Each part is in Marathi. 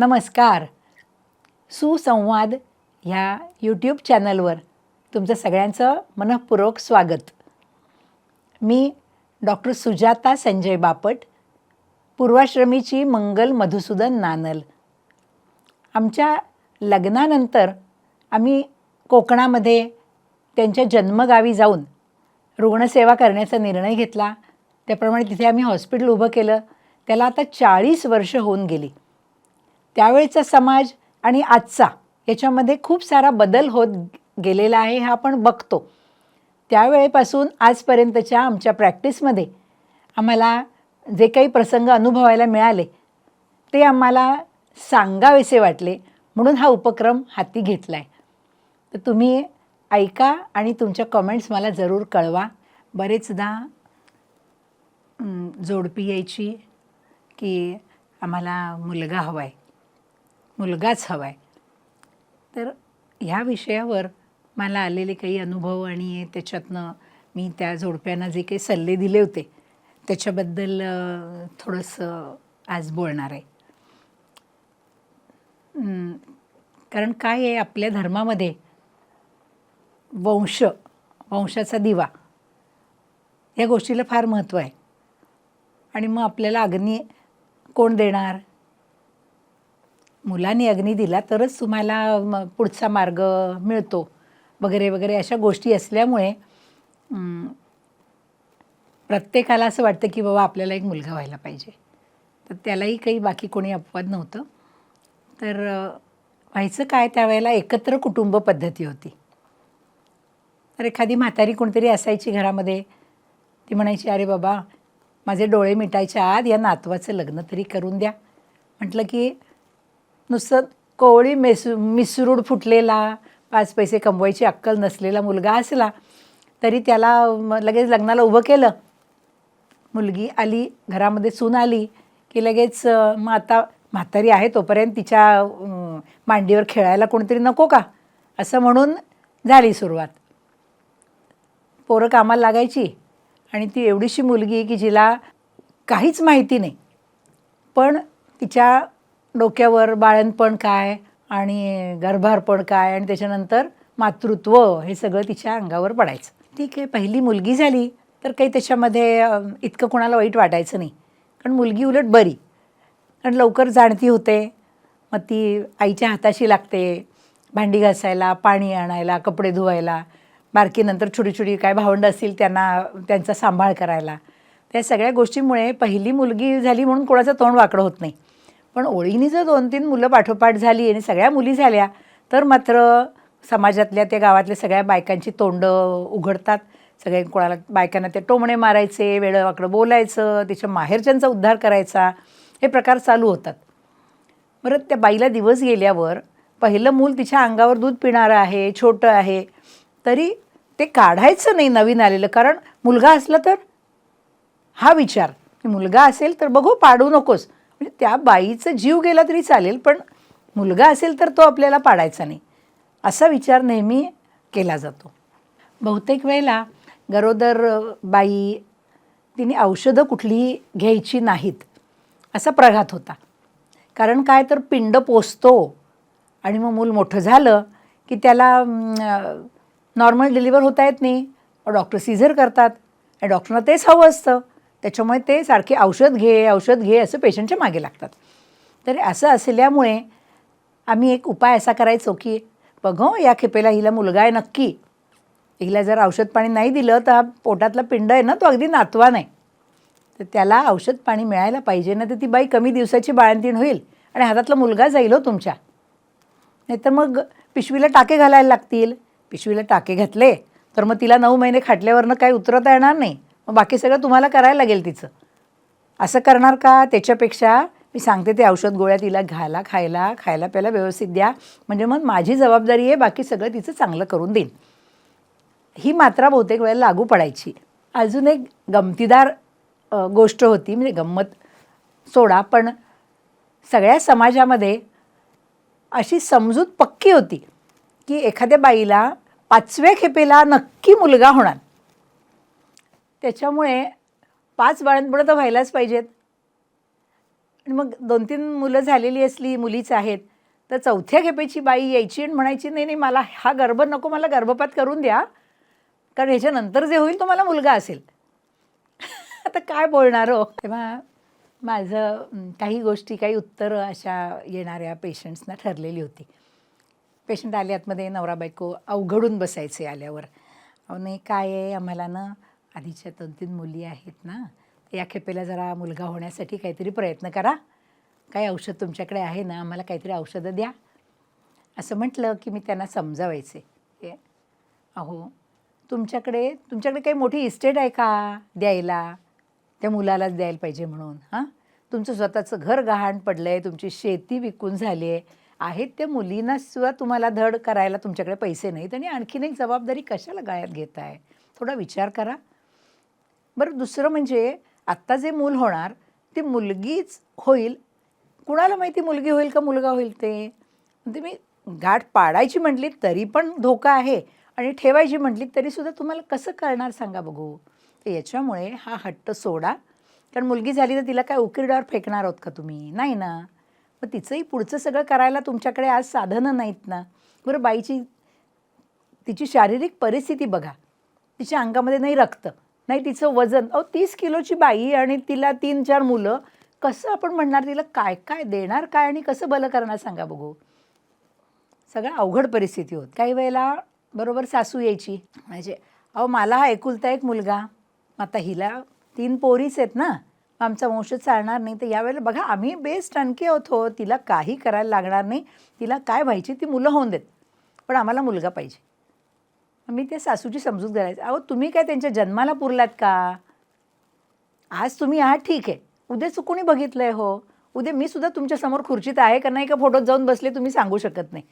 नमस्कार. सुसंवाद ह्या यूट्यूब चॅनलवर तुमचं सगळ्यांचं मनःपूर्वक स्वागत. मी डॉक्टर सुजाता संजय बापट, पूर्वाश्रमीची मंगल मधुसूदन नानल. आमच्या लग्नानंतर आम्ही कोकणामध्ये त्यांच्या जन्मगावी जाऊन रुग्णसेवा करण्याचा निर्णय घेतला. त्याप्रमाणे तिथे आम्ही हॉस्पिटल उभं केलं. त्याला आता 40 वर्ष होऊन गेली. त्यावेळचा समाज आणि आजचा याच्यामध्ये खूप सारा बदल होत गेलेला आहे, हा आपण बघतो. त्यावेळेपासून आजपर्यंतच्या आमच्या प्रॅक्टिसमध्ये आम्हाला जे काही प्रसंग अनुभवायला मिळाले ते आम्हाला सांगावेसे वाटले, म्हणून हा उपक्रम हाती घेतला आहे. तर तुम्ही ऐका आणि तुमच्या कमेंट्स मला जरूर कळवा. बरेचदा जोडपी यायची की आम्हाला मुलगा हवा आहे, मुलगाच हवा आहे. तर ह्या विषयावर मला आलेले काही अनुभव आणि त्याच्यातनं मी त्या जोडप्यांना जे काही सल्ले दिले होते त्याच्याबद्दल थोडंसं आज बोलणार आहे. कारण काय आहे, आपल्या धर्मामध्ये वंशाचा दिवा या गोष्टीला फार महत्त्व आहे. आणि मग आपल्याला अग्नी कोण देणार? मुलांनी अग्नी दिला तरच तुम्हाला पुढचा मार्ग मिळतो वगैरे वगैरे अशा गोष्टी असल्यामुळे प्रत्येकाला असं वाटतं की बाबा आपल्याला एक मुलगा व्हायला पाहिजे. तर त्यालाही काही बाकी कोणी अपवाद नव्हतं. तर व्हायचं काय, त्यावेळेला एकत्र कुटुंब पद्धती होती. तर एखादी म्हातारी कोणतरी असायची घरामध्ये, ती म्हणायची, अरे बाबा माझे डोळे मिटायच्या आत या नातवाचं लग्न तरी करून द्या. म्हटलं की नुसतं कोवळी मिसरूड फुटलेला, 5 पैसे कमवायची अक्कल नसलेला मुलगा असला तरी त्याला लगेच लग्नाला उभं केलं. मुलगी आली घरामध्ये, सून आली की लगेच मग आता म्हातारी आहे तोपर्यंत तिच्या मांडीवर खेळायला कोणतरी नको का, असं म्हणून झाली सुरुवात. पोरं कामाला लागायची आणि ती एवढीशी मुलगी की जिला काहीच माहिती नाही, पण तिच्या डोक्यावर बाळंतपण काय आणि गर्भारपण काय आणि त्याच्यानंतर मातृत्व हे सगळं तिच्या अंगावर पडायचं. ठीक आहे, पहिली मुलगी झाली तर काही त्याच्यामध्ये इतकं कोणाला वाईट वाटायचं नाही, कारण मुलगी उलट बरी, कारण लवकर जाणती होते. मग ती आईच्या हाताशी लागते, भांडी घासायला, पाणी आणायला, कपडे धुवायला. बारकीनंतर छोटी छोटी काय भावंडं असतील त्यांचा सांभाळ करायला. त्या सगळ्या गोष्टीमुळे पहिली मुलगी झाली म्हणून कोणाचं तोंड वाकडं होत नाही. पण ओळीने जर 2-3 मुलं पाठोपाठ झाली आणि सगळ्या मुली झाल्या तर मात्र समाजातल्या त्या गावातल्या सगळ्या बायकांची तोंडं उघडतात. सगळे कोणाला बायकांना ते टोमणे मारायचे, वेडं वाकडं बोलायचं, तिच्या माहेरच्यांचा उद्धार करायचा, हे प्रकार चालू होतात. बरं, त्या बाईला दिवस गेल्यावर पहिलं मूल तिच्या अंगावर दूध पिणारं आहे, छोटं आहे, तरी ते काढायचं नाही नवीन आलेलं. कारण मुलगा असला तर हा विचार की मुलगा असेल तर बघू, पाडू नकोस. म्हणजे त्या बाईचा जीव गेला तरी चालेल, पण मुलगा असेल तर तो आपल्याला पाडायचा नाही, असा विचार नेहमी केला जातो. बहुतेक वेळेला गरोदर बाई तिने औषधं कुठलीही घ्यायची नाहीत असा प्रघात होता. कारण काय, तर पिंड पोसतो आणि मग मूल मोठं झालं की त्याला नॉर्मल डिलिव्हर होता येत नाही, डॉक्टर सीझर करतात आणि डॉक्टरना तेच हवं असतं. त्याच्यामुळे ते सारखे औषध घे असं पेशंटच्या मागे लागतात. तर असं असल्यामुळे आम्ही एक उपाय असा करायचो की बघ या खेपेला हिला मुलगा आहे नक्की, हिला जर औषध पाणी नाही दिलं तर हा पोटातला पिंड आहे ना, तो अगदी नातवान आहे, तर त्याला औषध पाणी मिळायला पाहिजे ना, तर ती बाई कमी दिवसाची बाळंतीण होईल आणि हातातला मुलगा जाईल हो तुमच्या. नाही तर मग पिशवीला टाके घालायला लागतील. पिशवीला टाके घातले तर मग तिला 9 महिने खाटल्यावरनं काही उतरता येणार नाही, मग बाकी सगळं तुम्हाला करायला लागेल तिचं. असं करणार का? त्याच्यापेक्षा मी सांगते ते औषध गोळ्या तिला घाला, खायला प्यायला व्यवस्थित द्या, म्हणजे मग माझी जबाबदारी आहे, बाकी सगळं तिचं चांगलं करून देईन. ही मात्रा बहुतेक वेळेला लागू पडायची. अजून एक गमतीदार गोष्ट होती, म्हणजे गंमत सोडा, पण सगळ्या समाजामध्ये अशी समजूत पक्की होती की एखाद्या बाईला 5व्या खेपेला नक्की मुलगा होणार. त्याच्यामुळे 5 बाळंतपणं तर व्हायलाच पाहिजेत. आणि मग 2-3 मुलं झालेली असली, मुलीच आहेत, तर चौथ्या खेपेची बाई यायची आणि म्हणायची, "नाही, नाही, मला हा गर्भ नको, मला गर्भपात करून द्या, कारण ह्याच्यानंतर जे होईल तो मला मुलगा असेल." आता काय बोलणार हो? तेव्हा माझं काही गोष्टी, काही उत्तरं अशा येणाऱ्या पेशंट्सना ठरलेली होती. पेशंट आले आतमध्ये, नवरा बायको अवघडून बसायचे आल्यावर. "अहो नाही, काय आहे, आम्हाला ना आधीच्या 2-3 मुली आहेत ना, या खेपेला जरा मुलगा होण्यासाठी काहीतरी प्रयत्न करा. काही औषध तुमच्याकडे आहे ना, आम्हाला काहीतरी औषधं द्या." असं म्हटलं की मी त्यांना समजावायचे, की "अहो, तुमच्याकडे काही मोठी इस्टेट आहे का द्यायला? त्या मुलालाच द्यायला पाहिजे म्हणून, हां? तुमचं स्वतःचं घर गहाण पडलं आहे, तुमची शेती विकून झाली आहे. आहेत त्या मुलींना सुद्धा तुम्हाला धड करायला तुमच्याकडे पैसे नाहीत आणि आणखीन एक जबाबदारी कशाला गळ्यात घेताय? थोडा विचार करा." बरं, दुसरं म्हणजे आत्ता जे मूल होणार, ती मुलगीच होईल. कुणाला माहिती मुलगी होईल का मुलगा होईल ते? म्हणजे मी गाठ पाडायची म्हटली तरी पण धोका आहे आणि ठेवायची म्हटली तरीसुद्धा तुम्हाला कसं कळणार सांगा बघू? तर याच्यामुळे हा हट्ट सोडा. कारण मुलगी झाली तर तिला काय उकिरड्यावर फेकणार आहोत का तुम्ही? नाही ना. मग तिचंही पुढचं सगळं करायला तुमच्याकडे आज साधनं नाहीत ना. बरं, तिची शारीरिक परिस्थिती बघा. तिच्या अंगामध्ये नाही रक्त, नाही तिचं वजन. 30 किलोची बाई आणि तिला 3-4 मुलं. कसं आपण म्हणणार तिला काय काय देणार काय आणि कसं भलं करणार सांगा बघू? सगळं अवघड परिस्थिती होत. काही वेळेला बरोबर सासू यायची, म्हणजे "अहो, मला हा एकुलता एक मुलगा, आता हिला 3 पोरीच आहेत ना, आमचा वंश चालणार नाही. तर यावेळेला बघा आम्ही बेस्ट टणके आहोत हो, तिला काही करायला लागणार नाही, तिला काय व्हायची ती मुलं होऊन देत, पण आम्हाला मुलगा पाहिजे." मी त्या सासूची समजूत करायची, "अहो, तुम्ही काय त्यांच्या जन्माला पुरलात का? आज तुम्ही आहात ठीक आहे, उद्याचं कोणी बघितलं आहे हो? उद्या मी सुद्धा तुमच्यासमोर खुर्चीत आहे का नाही, का फोटोत जाऊन बसले तुम्ही सांगू शकत नाही.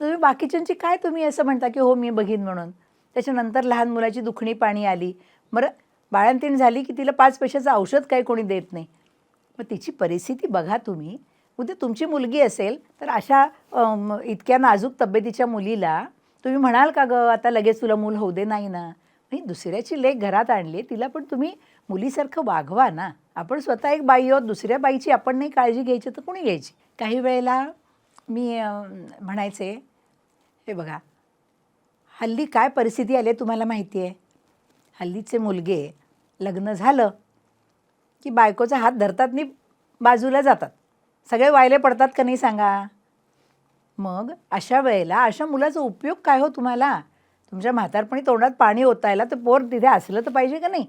तुम्ही बाकीच्यांची काय तुम्ही असं म्हणता की हो मी बघीन म्हणून." त्याच्यानंतर लहान मुलाची दुखणी पाणी आली, बरं बाळंतीण झाली की तिला 5 पैशाचं औषध काही कोणी देत नाही. मग तिची परिस्थिती बघा तुम्ही. उद्या तुमची मुलगी असेल तर अशा इतक्या नाजूक तब्येतीच्या मुलीला तुम्ही म्हणाल का गं आता लगेच तुला मूल होऊ दे? नाही ना. नाही, दुसऱ्याची लेक घरात आणली, तिला पण तुम्ही मुलीसारखं वागवा ना. आपण स्वतः एक बाई आहोत, दुसऱ्या बाईची आपण नाही काळजी घ्यायची तर कोणी घ्यायची? काही वेळेला मी म्हणायचे, हे बघा, हल्ली काय परिस्थिती आली आहे तुम्हाला माहिती आहे? हल्लीचे मुलगे लग्न झालं की बायकोचा हात धरतात आणि बाजूला जातात. सगळे वायले पडतात का नाही सांगा? मग अशा वेळेला अशा मुलाचा उपयोग काय हो तुम्हाला? तुमच्या म्हातारपणी तोंडात पाणी ओतायला तर पोर तिथे असलं तर पाहिजे का नाही?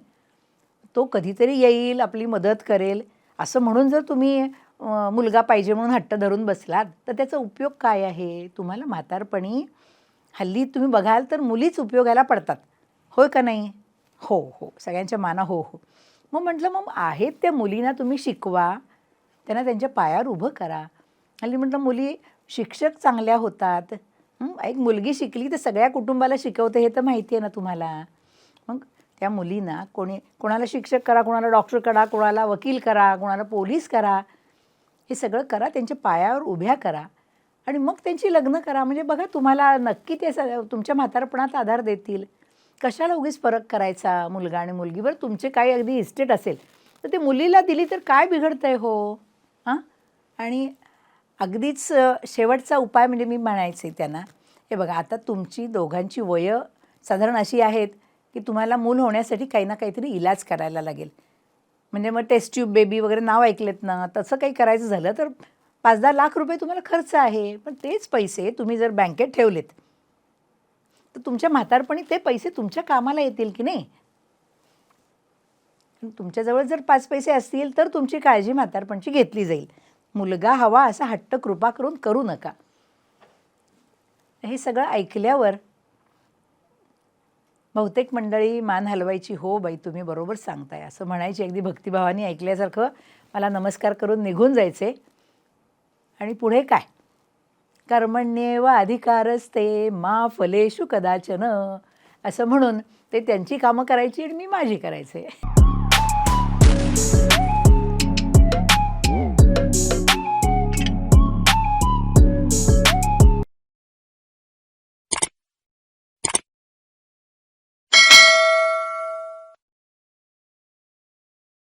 तो कधीतरी येईल, आपली मदत करेल, असं म्हणून जर तुम्ही मुलगा पाहिजे म्हणून हट्ट धरून बसलात, तर त्याचा उपयोग काय आहे? तुम्हाला म्हातारपणी हल्ली तुम्ही बघाल तर मुलीच उपयोगाला पडतात. होय का नाही? हो, हो. सगळ्यांच्या माना हो, हो. मग म्हटलं मग आहेत त्या मुलींना तुम्ही शिकवा, त्यांना त्यांच्या पायावर उभं करा. हल्ली म्हटलं मुली शिक्षक चांगल्या होतात. एक मुलगी शिकली तर सगळ्या कुटुंबाला शिकवते हे तर माहिती आहे ना तुम्हाला. मग त्या मुलींना कोणाला शिक्षक करा, कोणाला डॉक्टर करा, कोणाला वकील करा, कोणाला पोलीस करा. हे सगळं करा, त्यांच्या पायावर उभ्या करा आणि मग त्यांची लग्न करा. म्हणजे बघा तुम्हाला नक्की ते तुमच्या म्हातारपणात आधार देतील. कशाला उगीच फरक करायचा मुलगा आणि मुलगी? बरं, तुमचे काही अगदी इस्टेट असेल तर ते मुलीला दिली तर काय बिघडतंय हो? हां? आणि अगदीच शेवटचा उपाय म्हणजे मी म्हणायचे त्यांना, हे बघा आता तुमची दोघांची वयं साधारण अशी आहेत की तुम्हाला मूल होण्यासाठी काही ना काहीतरी इलाज करायला लागेल. म्हणजे मग टेस्ट ट्यूब बेबी वगैरे नाव ऐकलेत ना, तसं काही करायचं झालं तर 5-10 लाख रुपये तुम्हाला खर्च आहे. पण तेच पैसे तुम्ही जर बँकेत ठेवलेत, तर तुमच्या म्हातारपणी ते पैसे तुमच्या कामाला येतील की नाही? तुमच्याजवळ जर 5 पैसे असतील तर तुमची काळजी म्हातारपणची घेतली जाईल. मुलगा हवा असा हट्ट कृपा करून करू नका. हे सगळं ऐकल्यावर बहुतेक मंडळी मान हलवायची, "हो बाई, तुम्ही बरोबर सांगताय," असं म्हणायची. अगदी भक्तिभावाने ऐकल्यासारखं मला नमस्कार करून निघून जायचे. आणि पुढे काय? कर्मण्येव अधिकारस्ते मा फलेषु कदाचन, असं म्हणून ते त्यांची कामं करायची आणि मी माझी करायचे.